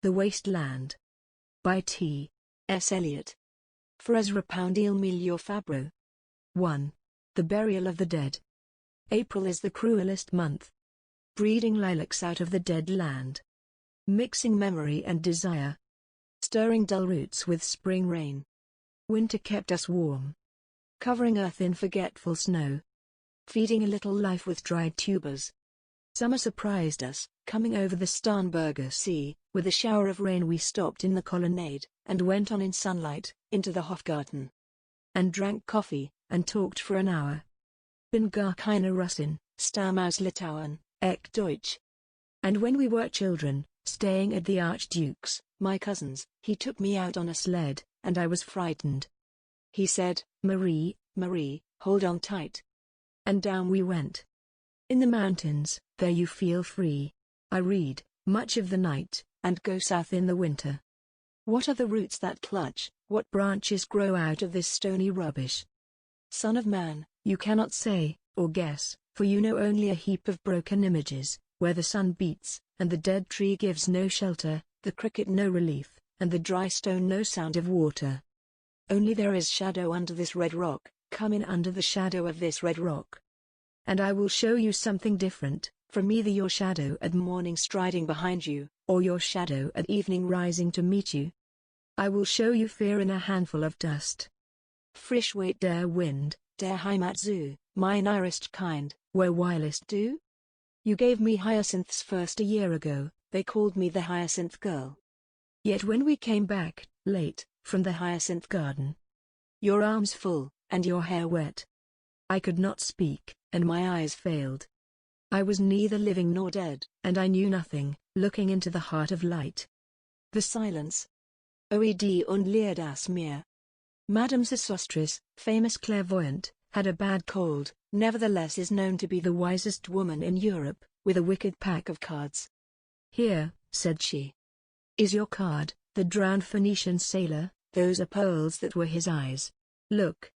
The Waste Land. By T. S. Eliot. For Ezra Pound il Miglior Fabbro. 1. The Burial of the Dead. April is the cruelest month. Breeding lilacs out of the dead land. Mixing memory and desire. Stirring dull roots with spring rain. Winter kept us warm. Covering earth in forgetful snow. Feeding a little life with dried tubers. Summer surprised us, coming over the Starnberger Sea. With a shower of rain we stopped in the colonnade, and went on in sunlight, into the Hofgarten. And drank coffee, and talked for an hour. Bin gar keine Russin, Stamm aus Litauen, Ek Deutsch. And when we were children, staying at the Archduke's, my cousin's, he took me out on a sled, and I was frightened. He said, "Marie, Marie, hold on tight." And down we went. In the mountains, there you feel free. I read, much of the night, and go south in the winter. What are the roots that clutch, what branches grow out of this stony rubbish? Son of man, you cannot say, or guess, for you know only a heap of broken images, where the sun beats, and the dead tree gives no shelter, the cricket no relief, and the dry stone no sound of water. Only there is shadow under this red rock, come in under the shadow of this red rock. And I will show you something different, from either your shadow at morning striding behind you, or your shadow at evening rising to meet you. I will show you fear in a handful of dust. Frisch weht der Wind, der Heimat zu, mein nearest kind, where willest du? You gave me hyacinths first a year ago, they called me the hyacinth girl. Yet when we came back, late, from the hyacinth garden, your arms full, and your hair wet, I could not speak, and my eyes failed. I was neither living nor dead, and I knew nothing, looking into the heart of light. The silence. Oed und leer das Meer. Madame Sosostris, famous clairvoyant, had a bad cold, nevertheless is known to be the wisest woman in Europe, with a wicked pack of cards. "Here," said she, "is your card, the drowned Phoenician sailor, those are pearls that were his eyes. Look.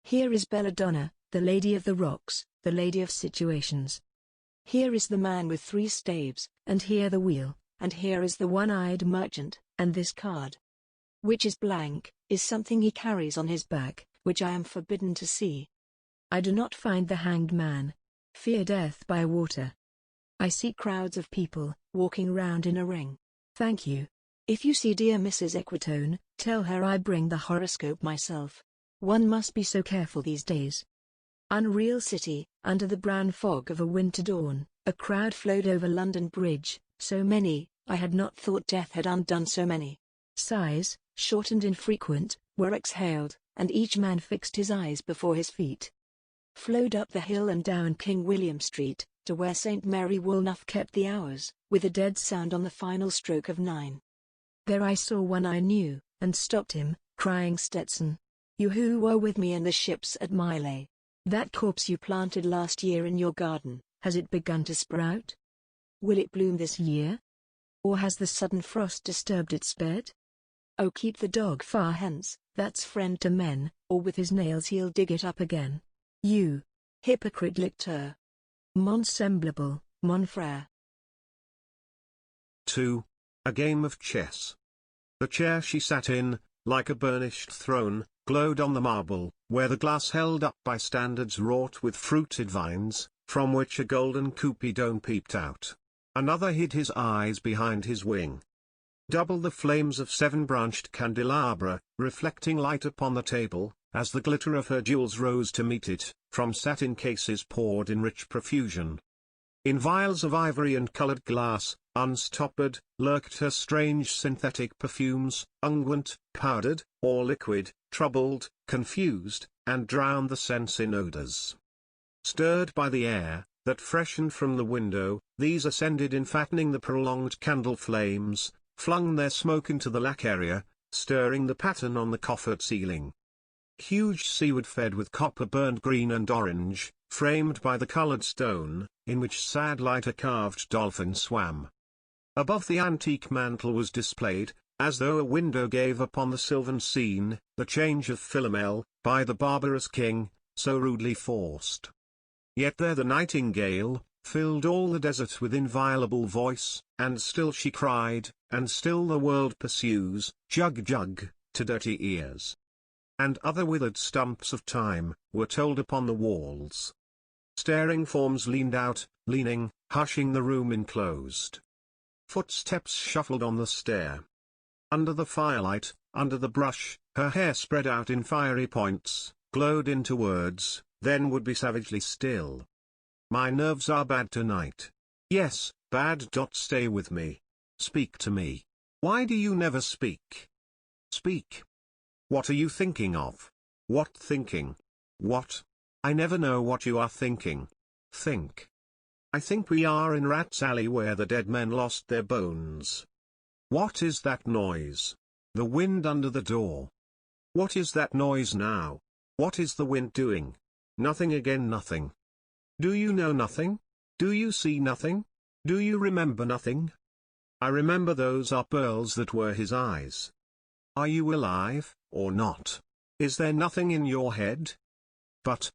Here is Belladonna, the lady of the rocks, the lady of situations. Here is the man with 3 staves, and here the wheel, and here is the one-eyed merchant, and this card, which is blank, is something he carries on his back, which I am forbidden to see. I do not find the hanged man. Fear death by water. I see crowds of people, walking round in a ring. Thank you. If you see dear Mrs. Equitone, tell her I bring the horoscope myself. One must be so careful these days." Unreal City, under the brown fog of a winter dawn, a crowd flowed over London Bridge, so many, I had not thought death had undone so many. Sighs, short and infrequent, were exhaled, and each man fixed his eyes before his feet. Flowed up the hill and down King William Street, to where St. Mary Woolnough kept the hours, with a dead sound on the final stroke of 9. There I saw one I knew, and stopped him, crying, "Stetson, you who were with me in the ships at Mile. That corpse you planted last year in your garden, has it begun to sprout? Will it bloom this year? Or has the sudden frost disturbed its bed? Oh, keep the dog far hence, that's friend to men, or with his nails he'll dig it up again. You hypocrite lictor. Mon semblable, mon frère." 2. A game of chess. The chair she sat in, like a burnished throne, glowed on the marble, where the glass held up by standards wrought with fruited vines, from which a golden cupidon peeped out. Another hid his eyes behind his wing. Double the flames of 7-branched candelabra, reflecting light upon the table, as the glitter of her jewels rose to meet it, from satin cases poured in rich profusion. In vials of ivory and colored glass, unstoppered, lurked her strange synthetic perfumes, unguent, powdered, or liquid, troubled, confused, and drowned the sense in odors. Stirred by the air, that freshened from the window, these ascended in fattening the prolonged candle flames, flung their smoke into the lacqueria, stirring the pattern on the coffered ceiling. Huge seaweed fed with copper burned green and orange, framed by the colored stone, in which sad light a carved dolphin swam. Above the antique mantel was displayed, as though a window gave upon the sylvan scene, the change of Philomel, by the barbarous king, so rudely forced. Yet there the nightingale, filled all the desert with inviolable voice, and still she cried, and still the world pursues, jug jug, to dirty ears. And other withered stumps of time were told upon the walls. Staring forms leaned out, leaning, hushing the room enclosed. Footsteps shuffled on the stair. Under the firelight, under the brush, her hair spread out in fiery points, glowed into words, then would be savagely still. My nerves are bad tonight. Yes, bad. Stay with me. Speak to me. Why do you never speak? Speak. What are you thinking of? What thinking? What? I never know what you are thinking. Think. I think we are in Rat's Alley where the dead men lost their bones. What is that noise? The wind under the door. What is that noise now? What is the wind doing? Nothing again, nothing. Do you know nothing? Do you see nothing? Do you remember nothing? I remember those are pearls that were his eyes. Are you alive, or not? Is there nothing in your head? But,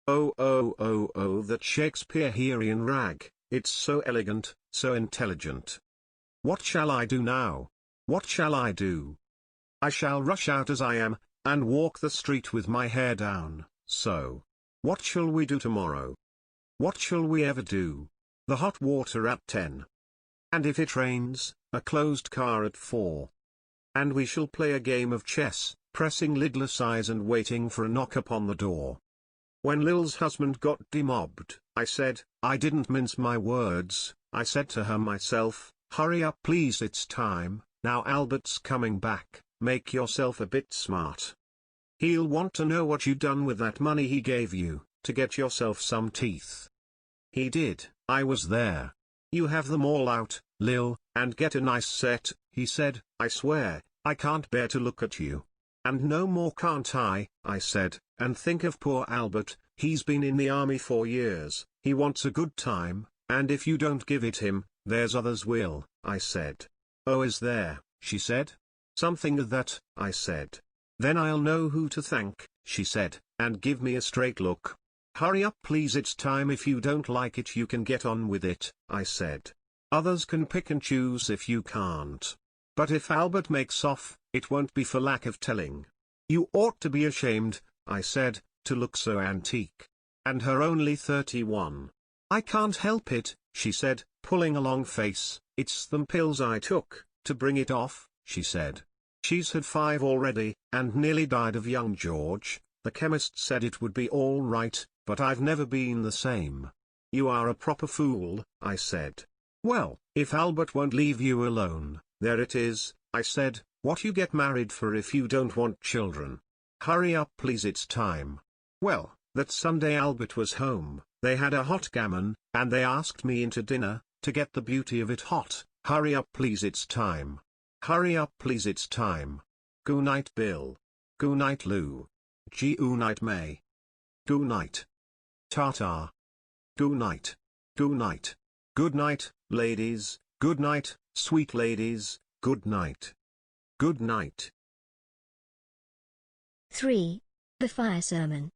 oh, that Shakespearean rag, it's so elegant, so intelligent. What shall I do now? What shall I do? I shall rush out as I am, and walk the street with my hair down, so. What shall we do tomorrow? What shall we ever do? The hot water at 10. And if it rains, a closed car at 4. And we shall play a game of chess, pressing lidless eyes and waiting for a knock upon the door. When Lil's husband got demobbed, I said, I didn't mince my words, I said to her myself, hurry up please, it's time, now Albert's coming back, make yourself a bit smart. He'll want to know what you done with that money he gave you, to get yourself some teeth. He did, I was there. You have them all out, Lil, and get a nice set, he said. I swear, I can't bear to look at you. And no more can't I said, and think of poor Albert, he's been in the army 4 years, he wants a good time, and if you don't give it him, there's others will, I said. Oh, is there, she said. Something of that, I said. Then I'll know who to thank, she said, and give me a straight look. Hurry up please, it's time. If you don't like it you can get on with it, I said. Others can pick and choose if you can't. But if Albert makes off, it won't be for lack of telling. You ought to be ashamed, I said, to look so antique. And her only 31. I can't help it, she said, pulling a long face. It's them pills I took, to bring it off, she said. She's had 5 already, and nearly died of young George. The chemist said it would be all right, but I've never been the same. You are a proper fool, I said. Well, if Albert won't leave you alone, there it is, I said, what you get married for if you don't want children. Hurry up please, it's time. Well, that Sunday Albert was home, they had a hot gammon, and they asked me into dinner, to get the beauty of it hot. Hurry up please, it's time. Hurry up please, it's time. Good night Bill. Good night Lou. Good night May. Good night. Ta-ta. Good night. Good night. Good night, ladies. Good night, sweet ladies. Good night. Good night. 3. The Fire Sermon.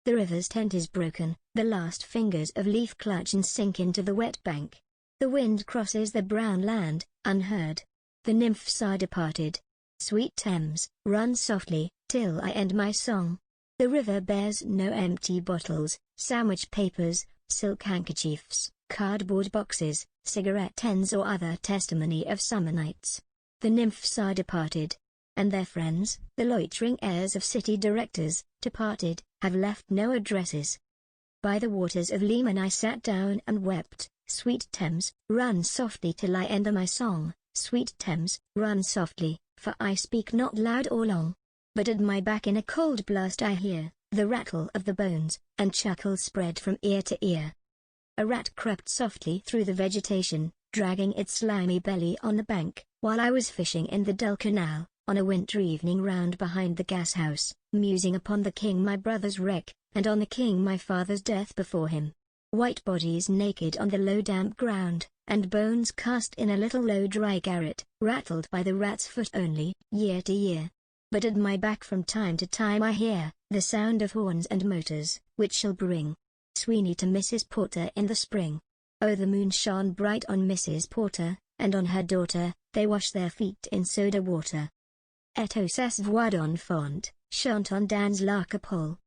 The river's tent is broken, the last fingers of leaf clutch and sink into the wet bank. The wind crosses the brown land, unheard. The nymphs are departed. Sweet Thames, run softly, till I end my song. The river bears no empty bottles, sandwich papers, silk handkerchiefs, cardboard boxes, cigarette ends or other testimony of summer nights. The nymphs are departed. And their friends, the loitering heirs of city directors, departed, have left no addresses. By the waters of Leman I sat down and wept. Sweet Thames, run softly till I end my song. Sweet Thames, run softly, for I speak not loud or long. But at my back in a cold blast I hear the rattle of the bones, and chuckles spread from ear to ear. A rat crept softly through the vegetation, dragging its slimy belly on the bank, while I was fishing in the dull canal, on a winter evening round behind the gas house, musing upon the king my brother's wreck, and on the king my father's death before him. White bodies naked on the low damp ground, and bones cast in a little low dry garret, rattled by the rat's foot only, year to year. But at my back from time to time I hear the sound of horns and motors, which shall bring Sweeney to Mrs. Porter in the spring. Oh, the moon shone bright on Mrs. Porter, and on her daughter, they wash their feet in soda water. Etos es voix d'enfant, chante on dans la capole.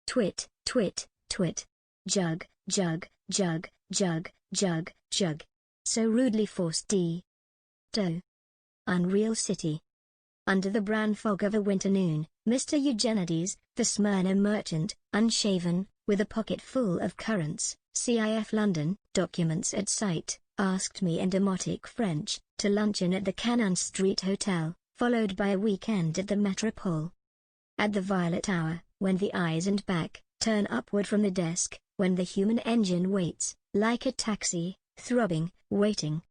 Twit, twit, twit. Jug, jug, jug, jug, jug, jug. So rudely forced d. Do. Unreal City. Under the brown fog of a winter noon, Mr. Eugenides, the Smyrna merchant, unshaven, with a pocket full of currants, CIF London, documents at sight, asked me in demotic French, to luncheon at the Cannon Street Hotel, followed by a weekend at the Metropole. At the Violet Hour, when the eyes and back turn upward from the desk, when the human engine waits, like a taxi, throbbing, waiting.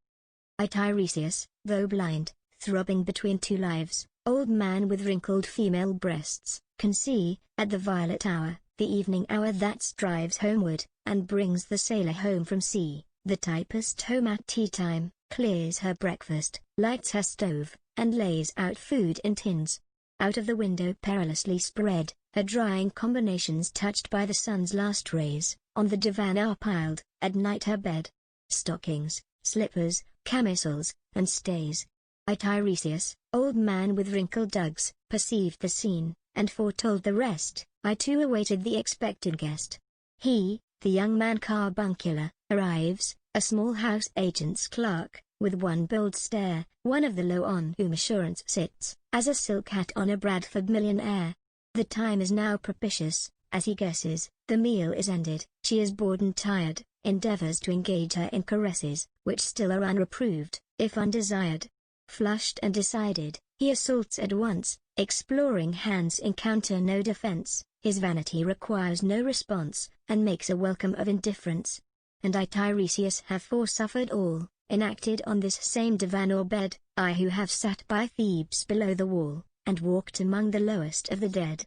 I Tiresias, though blind, throbbing between two lives, old man with wrinkled female breasts, can see, at the Violet Hour, the evening hour that strives homeward, and brings the sailor home from sea, the typist home at tea time, clears her breakfast, lights her stove, and lays out food in tins. Out of the window perilously spread, her drying combinations touched by the sun's last rays, on the divan are piled, at night her bed. Stockings, slippers, camisoles, and stays. I Tiresias, old man with wrinkled dugs, perceived the scene, and foretold the rest. I too awaited the expected guest. He, the young man carbuncular, arrives, a small house agent's clerk, with one bold stare, one of the low on whom assurance sits, as a silk hat on a Bradford millionaire. The time is now propitious, as he guesses, the meal is ended, she is bored and tired, endeavors to engage her in caresses, which still are unreproved, if undesired. Flushed and decided, he assaults at once, exploring hands encounter no defense, his vanity requires no response, and makes a welcome of indifference. And I Tiresias have foresuffered all, enacted on this same divan or bed, I who have sat by Thebes below the wall, and walked among the lowest of the dead.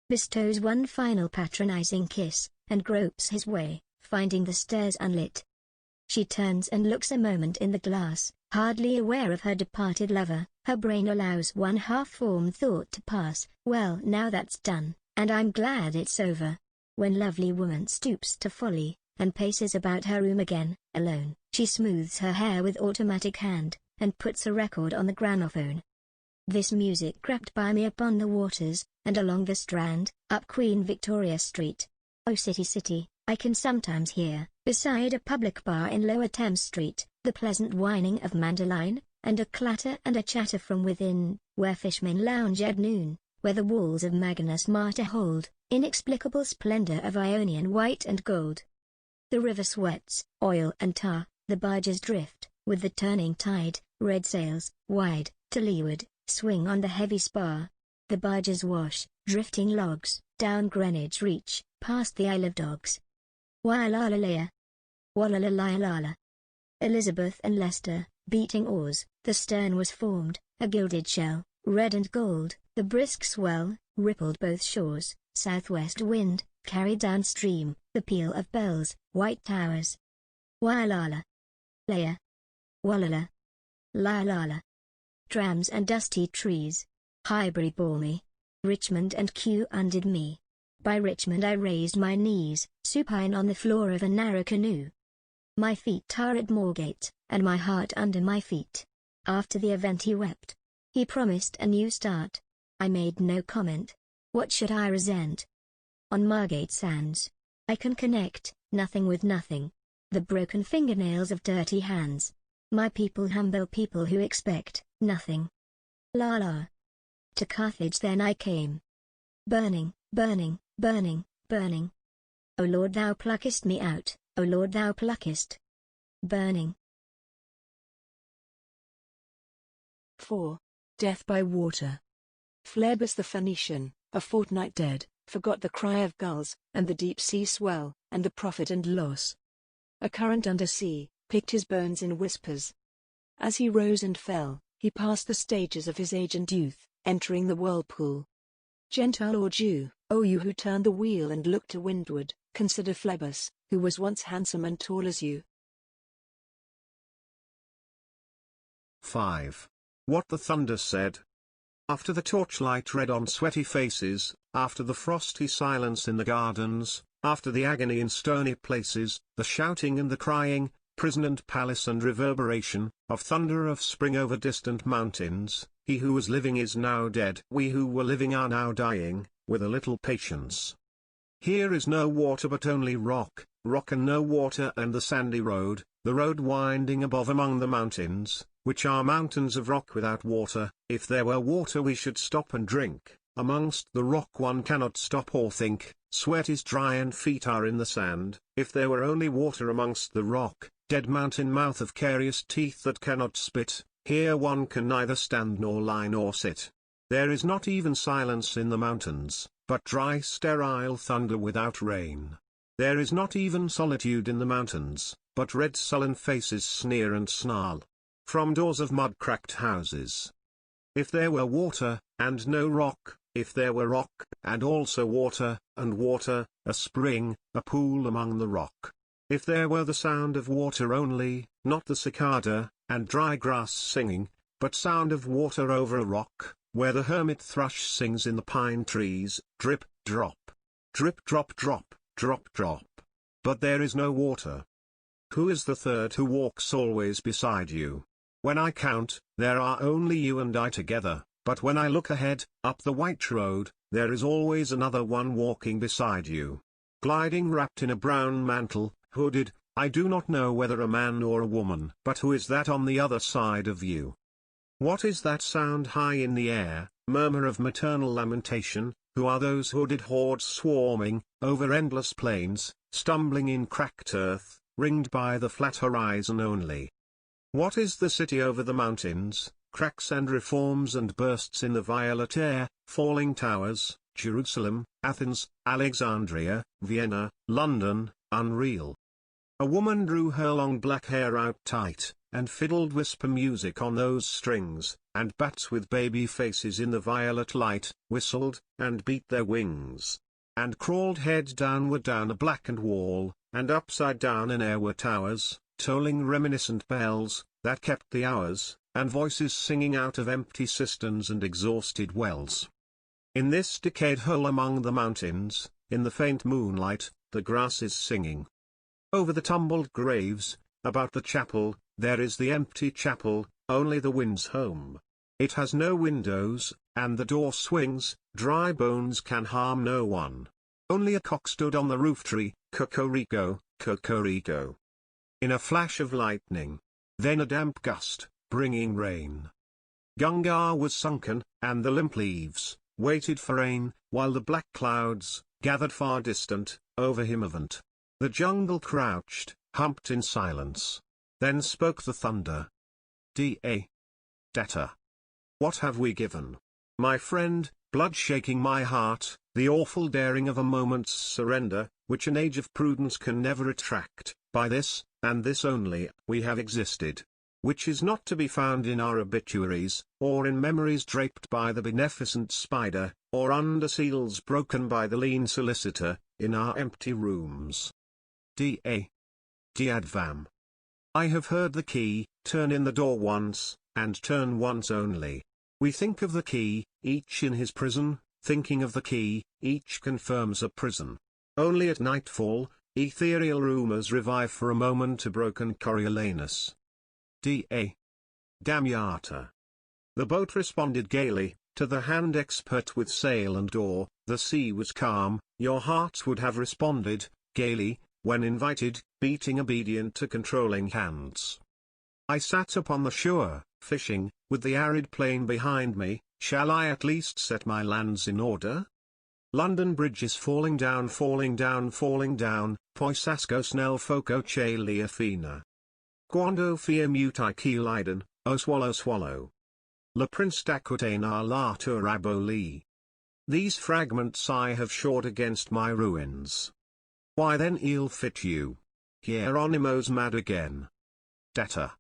Bestows one final patronizing kiss, and gropes his way, finding the stairs unlit. She turns and looks a moment in the glass, hardly aware of her departed lover. Her brain allows one half-formed thought to pass, well now that's done, and I'm glad it's over. When lovely woman stoops to folly, and paces about her room again, alone, she smooths her hair with automatic hand, and puts a record on the gramophone. This music crept by me upon the waters, and along the Strand, up Queen Victoria Street. Oh city city, I can sometimes hear, beside a public bar in Lower Thames Street, the pleasant whining of mandolin, and a clatter and a chatter from within, where fishmen lounge at noon, where the walls of Magnus Martyr hold, inexplicable splendor of Ionian white and gold. The river sweats, oil and tar, the barges drift, with the turning tide, red sails, wide, to leeward, swing on the heavy spar. The barges wash, drifting logs, down Greenwich Reach, past the Isle of Dogs. Walalala. Walalala. Elizabeth and Leicester, beating oars, the stern was formed, a gilded shell, red and gold, the brisk swell, rippled both shores, southwest wind, carried downstream, the peal of bells, white towers. Walala. Laya. Wallala. La. Trams and dusty trees. Highbury bore me. Richmond and Kew undid me. By Richmond I raised my knees, supine on the floor of a narrow canoe. My feet are at Moorgate, and my heart under my feet. After the event he wept. He promised a new start. I made no comment. What should I resent? On Margate sands. I can connect, nothing with nothing. The broken fingernails of dirty hands. My people humble people who expect nothing. La. To Carthage then I came. Burning, burning, burning, burning. O Lord thou pluckest me out, O Lord thou pluckest. Burning. 4. Death by water. Phlebas the Phoenician, a fortnight dead, forgot the cry of gulls, and the deep sea swell, and the profit and loss. A current under sea, picked his bones in whispers. As he rose and fell, he passed the stages of his age and youth, entering the whirlpool. Gentile or Jew, O you who turn the wheel and look to windward, consider Phlebas, who was once handsome and tall as you. 5. What the thunder said. After the torchlight red on sweaty faces, after the frosty silence in the gardens, after the agony in stony places, the shouting and the crying, prison and palace and reverberation, of thunder of spring over distant mountains. He who was living is now dead. We who were living are now dying, with a little patience. Here is no water but only rock, rock and no water, and the sandy road, the road winding above among the mountains, which are mountains of rock without water. If there were water we should stop and drink. Amongst the rock one cannot stop or think, sweat is dry and feet are in the sand. If there were only water amongst the rock, dead mountain mouth of carious teeth that cannot spit, here one can neither stand nor lie nor sit. There is not even silence in the mountains, but dry sterile thunder without rain. There is not even solitude in the mountains, but red sullen faces sneer and snarl from doors of mud-cracked houses. If there were water, and no rock, if there were rock, and also water, and water, a spring, a pool among the rock. If there were the sound of water only, not the cicada, and dry grass singing, but sound of water over a rock, where the hermit thrush sings in the pine trees, drip, drop. Drip, drop, drop, drop, drop. But there is no water. Who is the third who walks always beside you? When I count, there are only you and I together, but when I look ahead, up the white road, there is always another one walking beside you. Gliding wrapped in a brown mantle, hooded, I do not know whether a man or a woman. But who is that on the other side of you? What is that sound high in the air, murmur of maternal lamentation? Who are those hooded hordes swarming over endless plains, stumbling in cracked earth, ringed by the flat horizon only? What is the city over the mountains, cracks and reforms and bursts in the violet air, falling towers, Jerusalem, Athens, Alexandria, Vienna, London, unreal? A woman drew her long black hair out tight, and fiddled whisper music on those strings, and bats with baby faces in the violet light, whistled, and beat their wings, and crawled head downward down a blackened wall, and upside down in air were towers, tolling reminiscent bells, that kept the hours, and voices singing out of empty cisterns and exhausted wells. In this decayed hole among the mountains, in the faint moonlight, the grass is singing. Over the tumbled graves, about the chapel, there is the empty chapel, only the wind's home. It has no windows, and the door swings, dry bones can harm no one. Only a cock stood on the roof tree, cocorico, cocorico. In a flash of lightning. Then a damp gust, bringing rain. Gunga was sunken, and the limp leaves waited for rain, while the black clouds gathered far distant, over Himavant. The jungle crouched, humped in silence. Then spoke the thunder. Da. Data. What have we given? My friend, blood shaking my heart, the awful daring of a moment's surrender, which an age of prudence can never retract. By this, and this only, we have existed. Which is not to be found in our obituaries, or in memories draped by the beneficent spider, or under seals broken by the lean solicitor, in our empty rooms. Da. Diadvam. I have heard the key, turn in the door once, and turn once only. We think of the key, each in his prison, thinking of the key, each confirms a prison. Only at nightfall, ethereal rumors revive for a moment a broken Coriolanus. Da. Damiata. The boat responded gaily, to the hand expert with sail and oar. The sea was calm, your hearts would have responded, gaily, when invited, beating obedient to controlling hands. I sat upon the shore, fishing, with the arid plain behind me. Shall I at least set my lands in order? London Bridge is falling down, falling down, falling down, Poisasco snell foco che li fina. Quando fia mutai ki Leiden, o swallow swallow. Le prince d'Aquitaine la tour aboli. These fragments I have shored against my ruins. Why then ill fit you? Hieronymo's mad again. Data.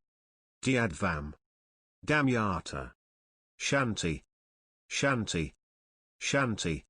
Diadvam. Damiata. Shanti. Shanti. Shanti.